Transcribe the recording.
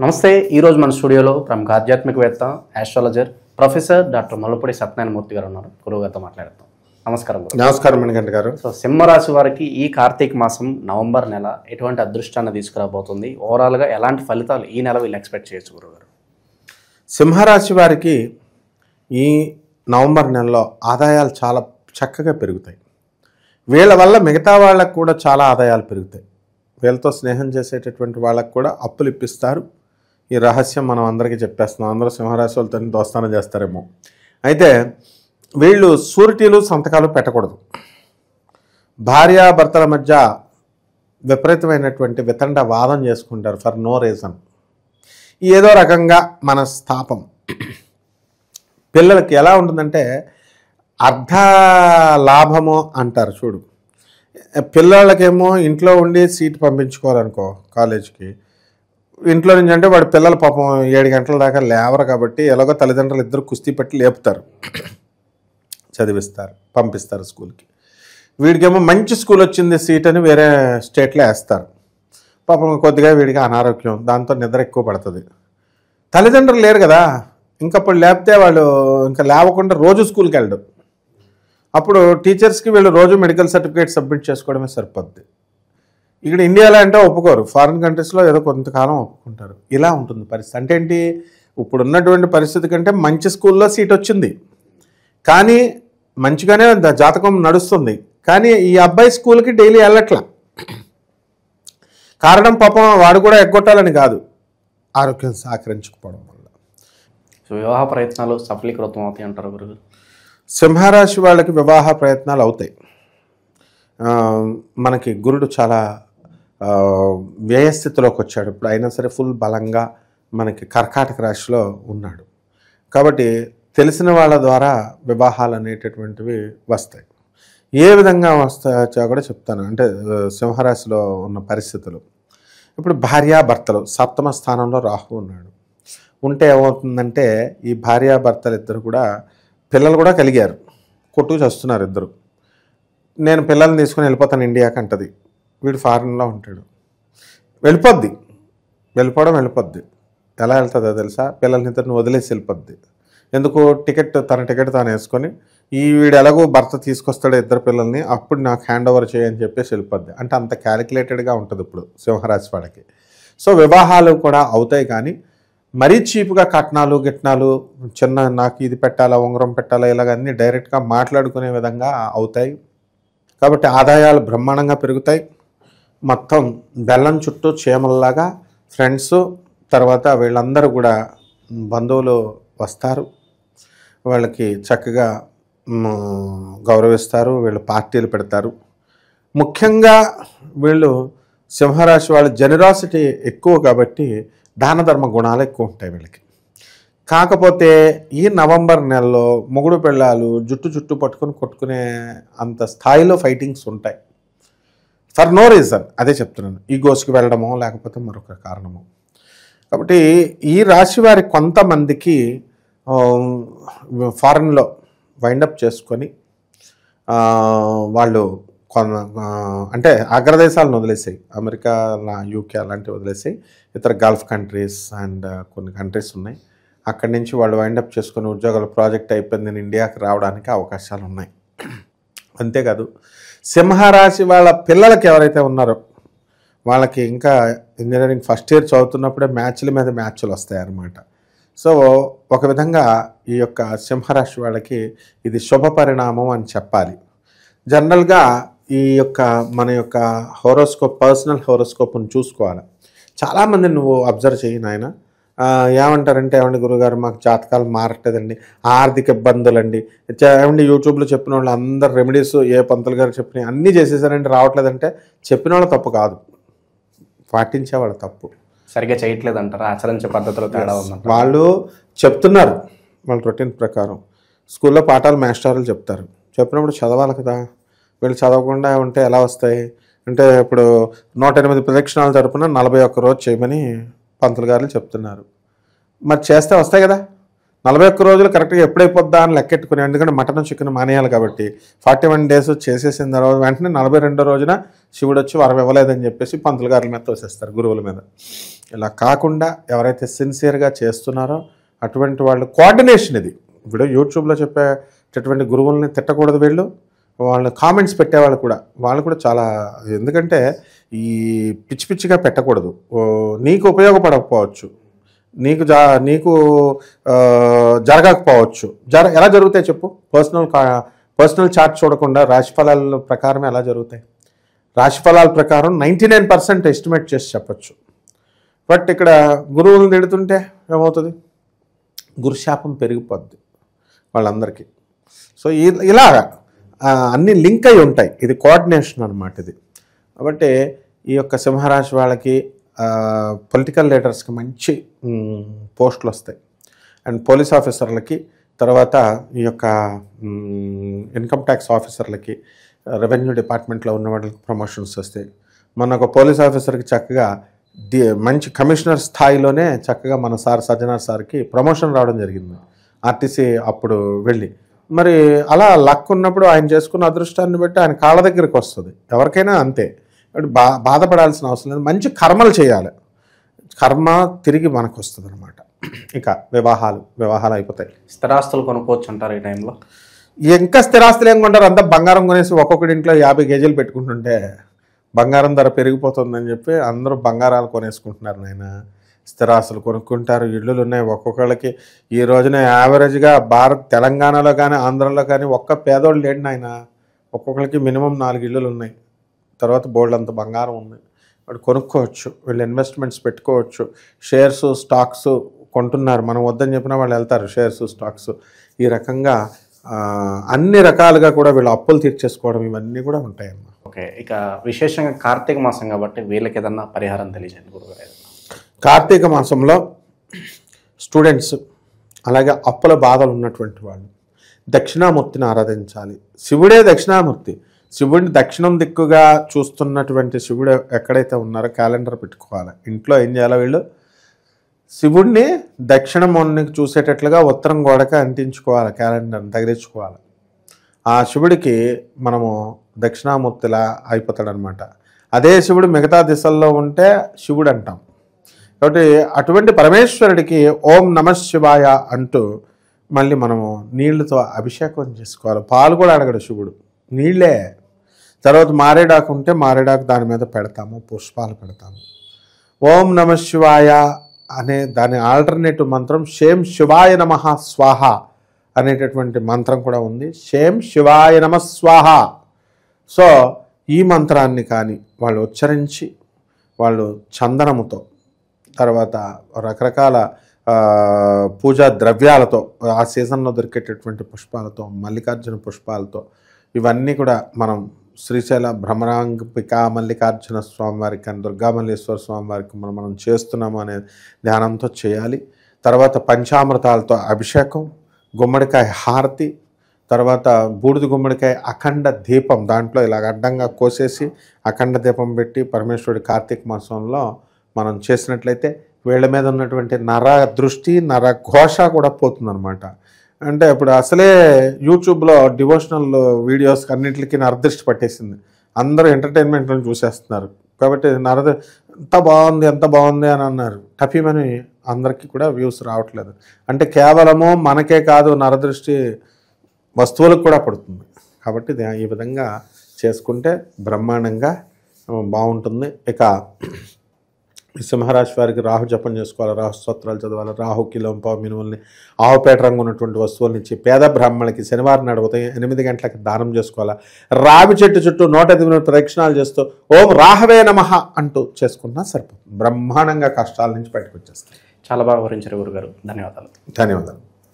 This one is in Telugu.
నమస్తే. ఈరోజు మన స్టూడియోలో ప్రముఖ ఆధ్యాత్మికవేత్త, ఆస్ట్రాలజర్ ప్రొఫెసర్ డాక్టర్ మల్లుపూడి సత్యనారాయణమూర్తి గారు ఉన్నారు. గురువుగారితో మాట్లాడతాం. నమస్కారం. నమస్కారం మణికంఠ గారు. సో సింహరాశి వారికి ఈ కార్తీక మాసం నవంబర్ నెల ఎటువంటి అదృష్టాన్ని తీసుకురాబోతుంది? ఓవరాల్గా ఎలాంటి ఫలితాలు ఈ నెల వీళ్ళు ఎక్స్పెక్ట్ చేయొచ్చు గురుగారు? సింహరాశి వారికి ఈ నవంబర్ నెలలో ఆదాయాలు చాలా చక్కగా పెరుగుతాయి. వీళ్ళ వల్ల మిగతా వాళ్ళకు కూడా చాలా ఆదాయాలు పెరుగుతాయి. వీళ్ళతో స్నేహం చేసేటటువంటి వాళ్ళకు కూడా అప్పులు ఇప్పిస్తారు. ఈ రహస్యం మనం అందరికీ చెప్పేస్తున్నాం. అందరూ సింహరాశి వాళ్ళతో దోస్తానం చేస్తారేమో. అయితే వీళ్ళు సూరిటీలు సంతకాలు పెట్టకూడదు. భార్యాభర్తల మధ్య విపరీతమైనటువంటి వితండ వాదం చేసుకుంటారు ఫర్ నో రీజన్. ఏదో రకంగా మనస్తాపం. పిల్లలకి ఎలా ఉంటుందంటే అర్ధ లాభము అంటారు చూడు. పిల్లలకేమో ఇంట్లో ఉండి సీట్ పంపించుకోవాలనుకో కాలేజీకి, ఇంట్లో నుంచి అంటే వాడి పిల్లలు పాపం 7 గంటల దాకా లేవరు కాబట్టి ఎలాగో తల్లిదండ్రులు ఇద్దరు కుస్తీ పెట్టి లేపుతారు, చదివిస్తారు, పంపిస్తారు స్కూల్కి. వీడికేమో మంచి స్కూల్ వచ్చింది సీట్ అని వేరే స్టేట్లో వేస్తారు. పాపం కొద్దిగా వీడికి అనారోగ్యం, దాంతో నిద్ర ఎక్కువ పడుతుంది. తల్లిదండ్రులు లేరు కదా, ఇంకప్పుడు లేపితే వాళ్ళు ఇంకా లేవకుండా రోజు స్కూల్కి వెళ్ళడం. అప్పుడు టీచర్స్కి వీళ్ళు రోజు మెడికల్ సర్టిఫికేట్ సబ్మిట్ చేసుకోవడమే సరిపోద్ది. ఇక్కడ ఇండియాలో అంటే ఒప్పుకోరు, ఫారిన్ కంట్రీస్లో ఏదో కొంతకాలం ఒప్పుకుంటారు. ఇలా ఉంటుంది పరిస్థితి. అంటే ఏంటి, ఇప్పుడు ఉన్నటువంటి పరిస్థితి కంటే మంచి స్కూల్లో సీట్ వచ్చింది, కానీ మంచిగానే జాతకం నడుస్తుంది, కానీ ఈ అబ్బాయి స్కూల్కి డైలీ వెళ్ళట్లా. కారణం పాపం వాడు కూడా ఎగ్గొట్టాలని కాదు, ఆరోగ్యం సహకరించకపోవడం వల్ల. సో వివాహ ప్రయత్నాలు సఫలీకృతం అవుతాయి అంటారు గురుగారు? సింహరాశి వాళ్ళకి వివాహ ప్రయత్నాలు అవుతాయి. మనకి గురుడు చాలా వ్యయస్థితిలోకి వచ్చాడు. ఇప్పుడు అయినా సరే ఫుల్ బలంగా మనకి కర్కాటక రాశిలో ఉన్నాడు. కాబట్టి తెలిసిన వాళ్ళ ద్వారా వివాహాలు అనేటటువంటివి వస్తాయి. ఏ విధంగా వస్తాయో కూడా చెప్తాను. అంటే సింహరాశిలో ఉన్న పరిస్థితులు, ఇప్పుడు భార్యాభర్తలు సప్తమ స్థానంలో రాహు ఉన్నాడు. ఉంటే ఏమవుతుందంటే ఈ భార్యాభర్తలు ఇద్దరు కూడా పిల్లలు కూడా కలిగారు, కొట్టుకు చేస్తున్నారు ఇద్దరు. నేను పిల్లల్ని తీసుకుని వెళ్ళిపోతాను ఇండియాకి అంటది. వీడు ఫారిన్లో ఉంటాడు. వెళ్ళిపోద్ది. ఎలా వెళ్తుందో తెలుసా? పిల్లల్ని ఇద్దరిని వదిలేసి వెళ్ళిపోద్ది. ఎందుకు? తన టికెట్ తాను వేసుకొని వీడు ఎలాగో భర్త తీసుకొస్తాడు ఇద్దరు పిల్లల్ని, అప్పుడు నాకు హ్యాండ్ ఓవర్ చేయని చెప్పేసి వెళ్ళిపోద్ది. అంటే అంత క్యాలిక్యులేటెడ్గా ఉంటుంది ఇప్పుడు సింహరాశి వాళ్ళకి. సో వివాహాలు కూడా అవుతాయి, కానీ మరీ చీప్గా కట్నాలు గిట్నాలు చిన్న నాకు ఇది పెట్టాలా ఉంగరం పెట్టాలా ఇలాగన్నీ డైరెక్ట్గా మాట్లాడుకునే విధంగా అవుతాయి. కాబట్టి ఆదాయాలు బ్రహ్మాండంగా పెరుగుతాయి. మొత్తం బెల్లం చుట్టూ చీమల్లాగా ఫ్రెండ్స్, తర్వాత వీళ్ళందరూ కూడా బంధువులు వస్తారు, వాళ్ళకి చక్కగా గౌరవిస్తారు, వీళ్ళు పార్టీలు పెడతారు. ముఖ్యంగా వీళ్ళు సింహరాశి వాళ్ళ జెనరాసిటీ ఎక్కువ కాబట్టి దాన ధర్మ గుణాలు ఎక్కువ ఉంటాయి వీళ్ళకి. కాకపోతే ఈ నవంబర్ నెలలో మొగుడు పెళ్ళాలు జుట్టు పట్టుకొని కొట్టుకునే అంత స్థాయిలో ఫైటింగ్స్ ఉంటాయి ఫర్ నో రీజన్. అదే చెప్తున్నాను, ఈగోస్కి వెళ్ళడమో లేకపోతే మరొక కారణమో. కాబట్టి ఈ రాశి వారి కొంతమందికి ఫారెన్లో వైండప్ చేసుకొని వాళ్ళు అంటే అగ్రదేశాలను వదిలేసాయి, అమెరికా, యూకే అలాంటివి వదిలేసాయి, ఇతర గల్ఫ్ కంట్రీస్ అండ్ కొన్ని కంట్రీస్ ఉన్నాయి. అక్కడి నుంచి వాళ్ళు వైండప్ చేసుకుని ఉద్యోగాలు ప్రాజెక్ట్ అయిపోయింది, నేను ఇండియాకి రావడానికి అవకాశాలు ఉన్నాయి. అంతేకాదు సింహరాశి వాళ్ళ పిల్లలకి ఎవరైతే ఉన్నారో వాళ్ళకి ఇంకా ఇంజనీరింగ్ ఫస్ట్ ఇయర్ చదువుతున్నప్పుడే మ్యాచ్ల మీద మ్యాచ్లు వస్తాయి అన్నమాట. సో ఒక విధంగా ఈ యొక్క సింహరాశి వాళ్ళకి ఇది శుభ పరిణామం అని చెప్పాలి. జనరల్గా ఈ యొక్క మన యొక్క హోరోస్కోప్, పర్సనల్ హోరోస్కోప్ను చూసుకోవాలి. చాలామంది నువ్వు అబ్జర్వ్ చేయి నాయన, ఏమంటారంటే ఏమండి గురుగారు మాకు జాతకాలు మారట్లేదండి, ఆర్థిక ఇబ్బందులండి, ఏమండి యూట్యూబ్లో చెప్పిన వాళ్ళు అందరు రెమెడీస్ ఏ పంతులు గారు చెప్పిన అన్నీ చేసేసారంటే రావట్లేదంటే చెప్పిన వాళ్ళు తప్పు కాదు, పాటించేవాళ్ళు తప్పు. సరిగ్గా చేయట్లేదు అంటారా? ఆచరించే పద్ధతిలో తేడా ఉందంటారా? వాళ్ళు చెప్తున్నారు వాళ్ళ రొటీన్ ప్రకారం. స్కూల్లో పాఠాలు మాస్టర్లు చెప్తారు, చెప్పినప్పుడు చదవాలి కదా. వీళ్ళు చదవకుండా ఉంటే ఎలా వస్తాయి? అంటే ఇప్పుడు 108 ప్రదక్షిణాలు తరపున 41 రోజు చేయమని పంతులు గారు చెప్తున్నారు. మరి చేస్తే వస్తాయి కదా. 41 రోజులు కరెక్ట్గా ఎప్పుడైపోద్దా అని లెక్కెట్టుకుని, ఎందుకంటే మటన్ చికెన్ మానేయాలి కాబట్టి 41 డేస్ చేసేసిన తర్వాత వెంటనే 42వ రోజున శివుడు వచ్చి వరం ఇవ్వలేదని చెప్పేసి పంతులు గారుల మీద తోసేస్తారు, గురువుల మీద. ఇలా కాకుండా ఎవరైతే సిన్సియర్గా చేస్తున్నారో అటువంటి వాళ్ళు కోఆర్డినేషన్ ఇది. ఇప్పుడు యూట్యూబ్లో చెప్పేటటువంటి గురువుల్ని తిట్టకూడదు, వాళ్ళు కామెంట్స్ పెట్టేవాళ్ళు కూడా, వాళ్ళు కూడా చాలా, ఎందుకంటే ఈ పిచ్చి పిచ్చిగా పెట్టకూడదు. నీకు ఉపయోగపడకపోవచ్చు, నీకు జరగకపోవచ్చు. ఎలా జరుగుతాయి చెప్పు? పర్సనల్ చార్ట్ చూడకుండా రాశిఫలాల ప్రకారం ఎలా జరుగుతాయి? రాశిఫలాల ప్రకారం 99% ఎస్టిమేట్ చేసి చెప్పచ్చు. బట్ ఇక్కడ గురువులను తిడుతుంటే ఏమవుతుంది? గురుశాపం పెరిగిపోద్ది వాళ్ళందరికీ. సో ఇలాగా అన్నీ లింక్ అయి ఉంటాయి. ఇది కోఆర్డినేషన్ అనమాట ఇది. కాబట్టి ఈ యొక్క సింహరాశి వాళ్ళకి పొలిటికల్ లీడర్స్కి మంచి పోస్టులు వస్తాయి, అండ్ పోలీస్ ఆఫీసర్లకి, తర్వాత ఈ యొక్క ఇన్కమ్ ట్యాక్స్ ఆఫీసర్లకి, రెవెన్యూ డిపార్ట్మెంట్లో ఉన్న వాళ్ళకి ప్రమోషన్స్ వస్తాయి. మొన్న ఒక పోలీస్ ఆఫీసర్కి చక్కగా మంచి కమిషనర్ స్థాయిలోనే చక్కగా మన సజ్జనార్ సార్కి ప్రమోషన్ రావడం జరిగింది, ఆర్టీసీ అప్పుడు వెళ్ళి. మరి అలా లక్ ఉన్నప్పుడు ఆయన చేసుకున్న అదృష్టాన్ని బట్టి ఆయన కాళ్ళ దగ్గరికి వస్తుంది. ఎవరికైనా అంతే, బాధపడాల్సిన అవసరం లేదు. మంచి కర్మలు చేయాలి, కర్మ తిరిగి మనకు వస్తుంది అనమాట. ఇక వివాహాలు అయిపోతాయి. స్థిరాస్తులు కొనుక్కోవచ్చు అంటారు ఈ టైంలో? ఇంకా స్థిరాస్తులు ఏం కొంటారు? అంతా బంగారం కొనేసి ఒక్కొక్కటి ఇంట్లో 50 కేజీలు పెట్టుకుంటుంటే బంగారం ధర పెరిగిపోతుందని చెప్పి అందరూ బంగారాలు కొనేసుకుంటున్నారు. నాయన స్థిరాస్తులు కొనుక్కుంటారు, ఇళ్ళు ఉన్నాయి ఒక్కొక్కళ్ళకి. ఈ రోజున యావరేజ్గా తెలంగాణలో కానీ ఆంధ్రలో కానీ ఒక్క పేదోళ్ళు లేండి నాయన, ఒక్కొక్కరికి మినిమం 4 ఇళ్ళు ఉన్నాయి. తర్వాత బోల్డ్ అంత బంగారం ఉంది, వాడు కొనుక్కోవచ్చు, వీళ్ళు ఇన్వెస్ట్మెంట్స్ పెట్టుకోవచ్చు. షేర్స్ స్టాక్స్ కొంటున్నారు, మనం వద్దని చెప్పినా వాళ్ళు వెళ్తారు షేర్స్ స్టాక్స్. ఈ రకంగా అన్ని రకాలుగా కూడా వీళ్ళు అప్పులు తీర్చేసుకోవడం ఇవన్నీ కూడా ఉంటాయన్నమాట. ఓకే, ఇక విశేషంగా కార్తీక మాసం కాబట్టి వీళ్ళకి ఏదన్నా పరిహారం తెలియజేయండి గురుగారు. కార్తీక మాసంలో స్టూడెంట్స్, అలాగే అప్పుల బాధలు ఉన్నటువంటి వాళ్ళు దక్షిణామూర్తిని ఆరాధించాలి. శివుడే దక్షిణామూర్తి. శివుడిని దక్షిణం దిక్కుగా చూస్తున్నటువంటి శివుడు ఎక్కడైతే ఉన్నారో క్యాలెండర్ పెట్టుకోవాలి. ఇంట్లో ఏం చేయాలి? వీళ్ళు శివుడిని దక్షిణమునికి చూసేటట్లుగా ఉత్తరం గోడకి అంటించుకోవాలి, క్యాలెండర్ని తగిలించుకోవాలి. ఆ శివుడికి మనము దక్షిణామూర్తిలా అయిపోతాడనమాట. అదే శివుడు మిగతా దిశల్లో ఉంటే శివుడు అంటాం. కాబట్టి అటువంటి పరమేశ్వరుడికి ఓం నమః శివాయ అంటూ మళ్ళీ మనము నీళ్లతో అభిషేకం చేసుకోవాలి. పాలు కూడా అడగడు శివుడు, నీళ్ళే. తర్వాత మారేడాకు ఉంటే మారేడాకు దాని మీద పెడతాము, పుష్పాలు పెడతాము. ఓం నమః శివాయ అనే దాని ఆల్టర్నేటివ్ మంత్రం షేం శివాయ నమః స్వాహ అనేటటువంటి మంత్రం కూడా ఉంది. షేం శివాయ నమః స్వాహ. సో ఈ మంత్రాన్ని కానీ వాళ్ళు ఉచ్చరించి, వాళ్ళు చందనముతో, తర్వాత రకరకాల పూజా ద్రవ్యాలతో, ఆ సీజన్లో దొరికేటటువంటి పుష్పాలతో, మల్లికార్జున పుష్పాలతో, ఇవన్నీ కూడా మనం శ్రీశైల భ్రమరాంగిక మల్లికార్జున స్వామివారికి కానీ దుర్గామల్లేశ్వర స్వామివారికి మనం చేస్తున్నాము అనే ధ్యానంతో చేయాలి. తర్వాత పంచామృతాలతో అభిషేకం, గుమ్మడికాయ హారతి, తర్వాత బూడిద గుమ్మడికాయ అఖండ దీపం దాంట్లో ఇలాగ అడ్డంగా కోసేసి అఖండ దీపం పెట్టి పరమేశ్వరుడి కార్తీక మాసంలో మనం చేసినట్లయితే వీళ్ళ మీద ఉన్నటువంటి నర దృష్టి, నర ఘోష కూడా పోతుందన్నమాట. అంటే ఇప్పుడు అసలే యూట్యూబ్లో డివోషనల్ వీడియోస్ అన్నింటికి నరదృష్టి పట్టేసింది. అందరూ ఎంటర్టైన్మెంట్ని చూసేస్తున్నారు. కాబట్టి ఎంత బాగుంది అని అన్నారు, టపీమని అందరికీ కూడా వ్యూస్ రావట్లేదు. అంటే కేవలము మనకే కాదు, నరదృష్టి వస్తువులకు కూడా పడుతుంది. కాబట్టి ఈ విధంగా చేసుకుంటే బ్రహ్మాండంగా బాగుంటుంది. ఇక సింహరాశి వారికి రాహు జపం చేసుకోవాలి, రాహు స్తోత్రాలు చదవాలి, రాహు కిలోంపావు మినుముల్ని, ఆవుపేట రంగు ఉన్నటువంటి వస్తువుల నుంచి పేద బ్రాహ్మణులకి శనివారం నాడు ఉదయం 8 గంటలకి దానం చేసుకోవాలి. రావి చెట్టు చుట్టూ 108 ప్రదక్షిణాలు చేస్తూ ఓం రాహవే నమః అంటూ చేసుకున్నా సరిపోతుంది. బ్రహ్మాండంగా కష్టాల నుంచి బయటకు వచ్చేస్తాయి. చాలా బాగా వివరించారు గురుగారు. ధన్యవాదాలు.